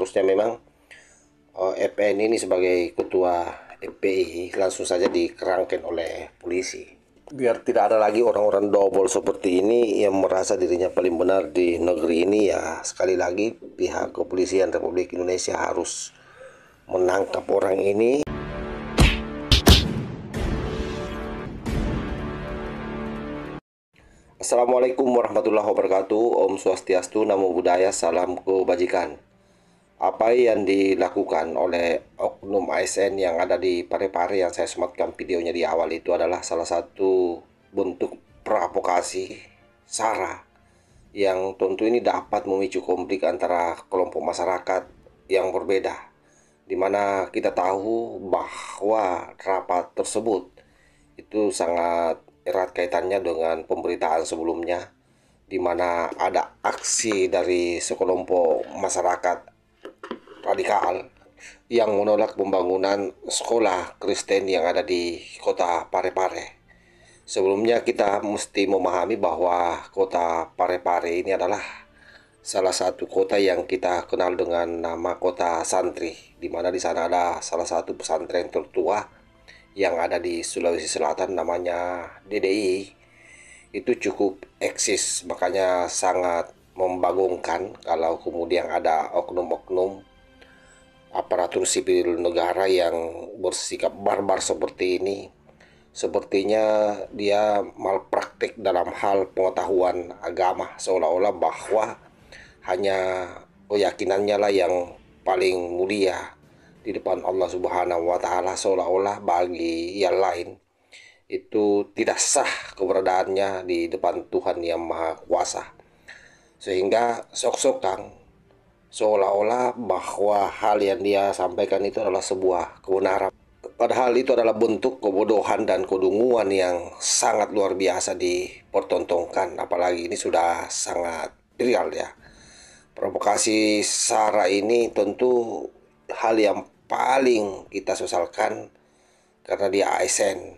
seharusnya memang FPN ini sebagai ketua FPI langsung saja dikerangkeng oleh polisi. Biar tidak ada lagi orang-orang dobol seperti ini yang merasa dirinya paling benar di negeri ini, ya sekali lagi pihak kepolisian Republik Indonesia harus menangkap orang ini. Assalamualaikum warahmatullahi wabarakatuh. Om Swastiastu, Namo Buddhaya, salam kebajikan. Apa yang dilakukan oleh oknum ASN yang ada di Parepare yang saya sematkan videonya di awal itu adalah salah satu bentuk provokasi SARA yang tentu ini dapat memicu konflik antara kelompok masyarakat yang berbeda, di mana kita tahu bahwa rapat tersebut itu sangat erat kaitannya dengan pemberitaan sebelumnya, di mana ada aksi dari sekelompok masyarakat radikal yang menolak pembangunan sekolah Kristen yang ada di kota Parepare. Sebelumnya kita mesti memahami bahwa kota Parepare ini adalah salah satu kota yang kita kenal dengan nama kota santri, di mana di sana ada salah satu pesantren tertua yang ada di Sulawesi Selatan namanya DDI. Itu cukup eksis, makanya sangat membagongkan kalau kemudian ada oknum-oknum aparatur sipil negara yang bersikap barbar seperti ini. Sepertinya dia malpraktik dalam hal pengetahuan agama, seolah-olah bahwa hanya keyakinannya lah yang paling mulia di depan Allah Subhanahu wa Ta'ala, seolah-olah bagi yang lain itu tidak sah keberadaannya di depan Tuhan yang Maha Kuasa, sehingga sok-sokan seolah-olah bahwa hal yang dia sampaikan itu adalah sebuah kebenaran. Padahal itu adalah bentuk kebodohan dan kedunguan yang sangat luar biasa dipertontonkan. Apalagi ini sudah sangat viral ya. Provokasi SARA ini tentu hal yang paling kita sesalkan karena dia ASN.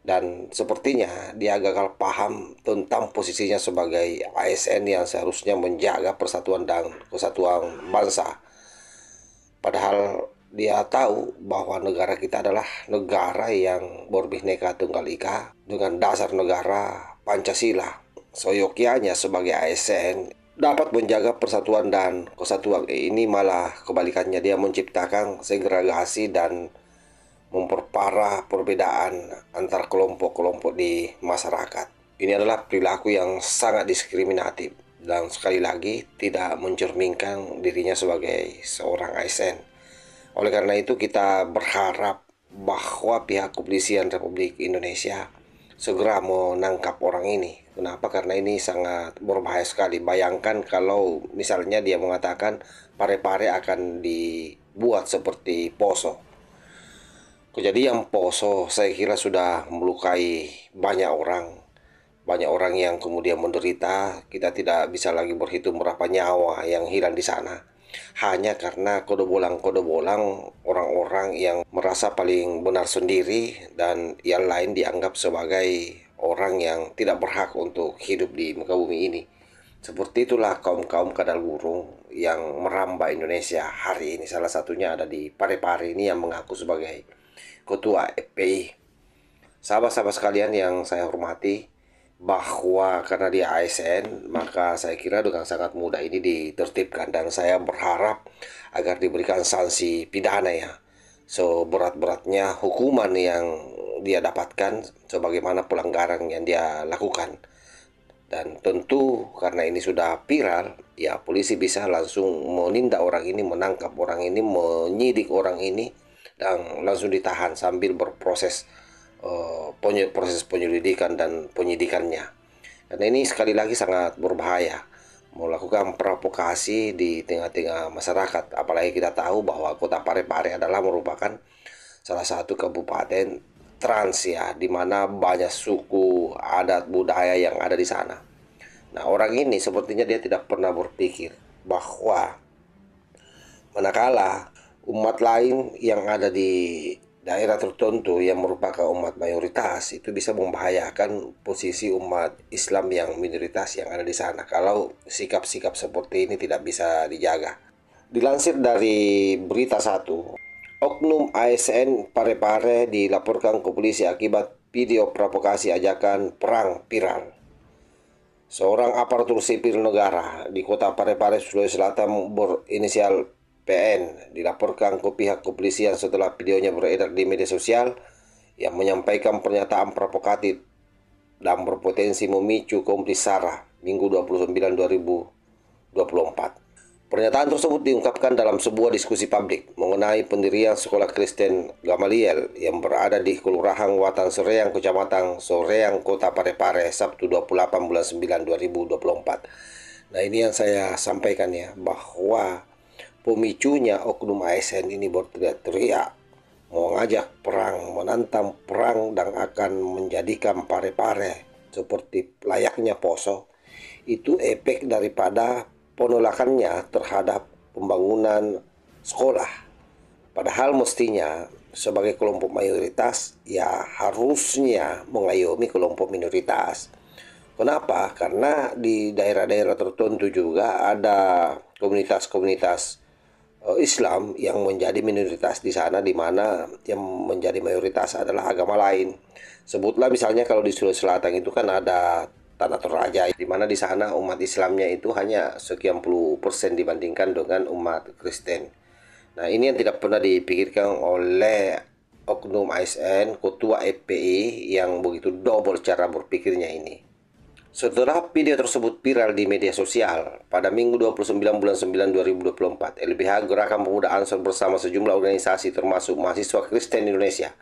Dan sepertinya dia gagal paham tentang posisinya sebagai ASN yang seharusnya menjaga persatuan dan kesatuan bangsa. Padahal dia tahu bahwa negara kita adalah negara yang berbhinneka tunggal ika dengan dasar negara Pancasila. Seyogyanya sebagai ASN dapat menjaga persatuan dan kesatuan ini, malah kebalikannya dia menciptakan segregasi dan memperparah perbedaan antar kelompok-kelompok di masyarakat. Ini adalah perilaku yang sangat diskriminatif dan sekali lagi tidak mencerminkan dirinya sebagai seorang ASN. Oleh karena itu kita berharap bahwa pihak kepolisian Republik Indonesia segera menangkap orang ini. Kenapa? Karena ini sangat berbahaya sekali. Bayangkan kalau misalnya dia mengatakan Parepare akan dibuat seperti Poso. Kejadian Poso saya kira sudah melukai banyak orang. Banyak orang yang kemudian menderita. Kita tidak bisa lagi berhitung berapa nyawa yang hilang di sana. Hanya karena kode-bolang orang-orang yang merasa paling benar sendiri dan yang lain dianggap sebagai orang yang tidak berhak untuk hidup di muka bumi ini. Seperti itulah kaum-kaum kadal burung yang merambah Indonesia hari ini. Salah satunya ada di Parepare ini yang mengaku sebagai ketua FPI. Sahabat-sahabat sekalian yang saya hormati, bahwa karena dia ASN, maka saya kira dengan sangat mudah ini ditertibkan, dan saya berharap agar diberikan sanksi pidana ya, seberat-beratnya hukuman yang dia dapatkan sebagaimana pelanggaran yang dia lakukan. Dan tentu karena ini sudah viral, ya polisi bisa langsung menindak orang ini, menangkap orang ini, menyidik orang ini, dan langsung ditahan sambil berproses proses penyelidikan dan penyidikannya. Karena ini sekali lagi sangat berbahaya melakukan provokasi di tengah-tengah masyarakat. Apalagi kita tahu bahwa kota Parepare adalah merupakan salah satu kabupaten trans ya, di mana banyak suku, adat, budaya yang ada di sana. Nah, orang ini sepertinya dia tidak pernah berpikir bahwa manakala umat lain yang ada di daerah tertentu yang merupakan umat mayoritas itu bisa membahayakan posisi umat Islam yang minoritas yang ada di sana kalau sikap-sikap seperti ini tidak bisa dijaga. Dilansir dari Berita Satu, oknum ASN Parepare dilaporkan ke polisi akibat video provokasi ajakan perang viral. Seorang aparatur sipil negara di kota Parepare, Sulawesi Selatan berinisial PN dilaporkan ke pihak kepolisian setelah videonya beredar di media sosial yang menyampaikan pernyataan provokatif dan berpotensi memicu konflik SARA Minggu 29/2024. Pernyataan tersebut diungkapkan dalam sebuah diskusi publik mengenai pendirian Sekolah Kristen Gamaliel yang berada di Kelurahan Watan Soreang, Kecamatan Soreang, Kota Parepare, Sabtu 28 bulan 9 2024. Nah, ini yang saya sampaikan ya, bahwa pemicunya oknum ASN ini berteriak-teriak, mau ngajak perang, menantang perang, dan akan menjadikan Parepare seperti layaknya Poso. Itu efek daripada penolakannya terhadap pembangunan sekolah. Padahal mestinya sebagai kelompok mayoritas ya harusnya mengayomi kelompok minoritas. Kenapa? Karena di daerah-daerah tertentu juga ada komunitas-komunitas Islam yang menjadi minoritas di sana, di mana yang menjadi mayoritas adalah agama lain. Sebutlah misalnya kalau di Sulawesi Selatan itu kan ada Tanah Toraja, di mana di sana umat Islamnya itu hanya sekian puluh persen dibandingkan dengan umat Kristen. Nah, ini yang tidak pernah dipikirkan oleh oknum ASN, ketua FPI yang begitu double cara berpikirnya ini. Setelah video tersebut viral di media sosial, pada Minggu 29 bulan 9 2024, LBH Gerakan Pemuda Ansor bersama sejumlah organisasi termasuk Mahasiswa Kristen Indonesia,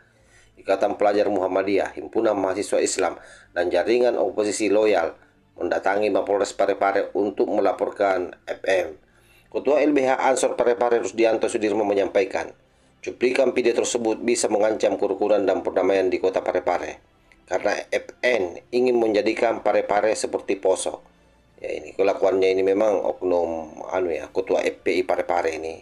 Ikatan Pelajar Muhammadiyah, Himpunan Mahasiswa Islam, dan Jaringan Oposisi Loyal mendatangi Mapolres Parepare untuk melaporkan FM. Ketua LBH Ansor Parepare Rusdianto Sudirman menyampaikan, cuplikan video tersebut bisa mengancam kerukunan dan perdamaian di kota Parepare karena FN ingin menjadikan Parepare seperti Poso. Ya, ini kelakuannya ini memang oknum ketua FPI Parepare ini,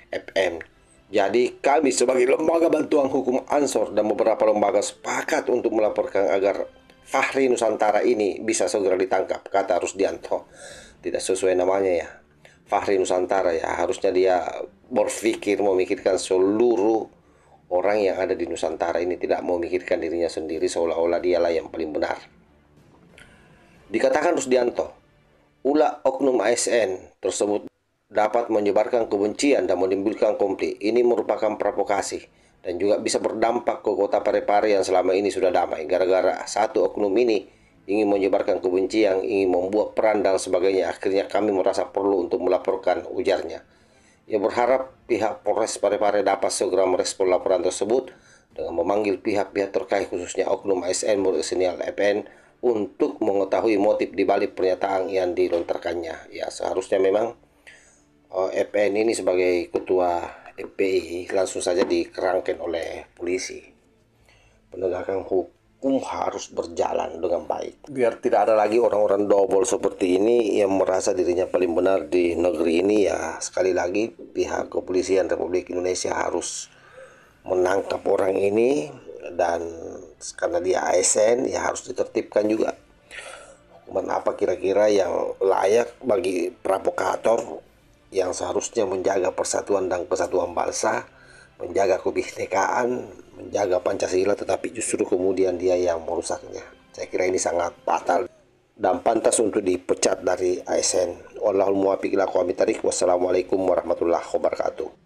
FM. Jadi kami sebagai lembaga bantuan hukum Ansor dan beberapa lembaga sepakat untuk melaporkan agar Fahri Nusantara ini bisa segera ditangkap, kata Rusdianto. Tidak sesuai namanya ya, Fahri Nusantara ya, harusnya dia memikirkan seluruh orang yang ada di Nusantara ini, tidak mau memikirkan dirinya sendiri seolah-olah dialah yang paling benar. Dikatakan Rusdianto, ulah oknum ASN tersebut dapat menyebarkan kebencian dan menimbulkan konflik. Ini merupakan provokasi dan juga bisa berdampak ke kota Parepare yang selama ini sudah damai. Gara-gara satu oknum ini ingin menyebarkan kebencian, ingin membuat perang dan sebagainya. Akhirnya kami merasa perlu untuk melaporkan, ujarnya. Ia berharap pihak Polres Parepare dapat segera merespon laporan tersebut dengan memanggil pihak-pihak terkait khususnya oknum ASN berinisial FN untuk mengetahui motif dibalik pernyataan yang dilontarkannya. Ya, seharusnya memang FN ini sebagai ketua FPI langsung saja dikerangkan oleh polisi. Penegakan hukum harus berjalan dengan baik biar tidak ada lagi orang-orang double seperti ini yang merasa dirinya paling benar di negeri ini. Ya, sekali lagi pihak kepolisian Republik Indonesia harus menangkap orang ini, dan karena dia ASN ya harus ditertibkan juga. Hukuman apa kira-kira yang layak bagi provokator yang seharusnya menjaga persatuan dan kesatuan bangsa, menjaga kebinekaan, menjaga Pancasila, tetapi justru kemudian dia yang merusaknya. Saya kira ini sangat fatal dan pantas untuk dipecat dari ASN. Wallahul muwaffiq ila aqwamit thoriq. Wassalamualaikum warahmatullahi wabarakatuh.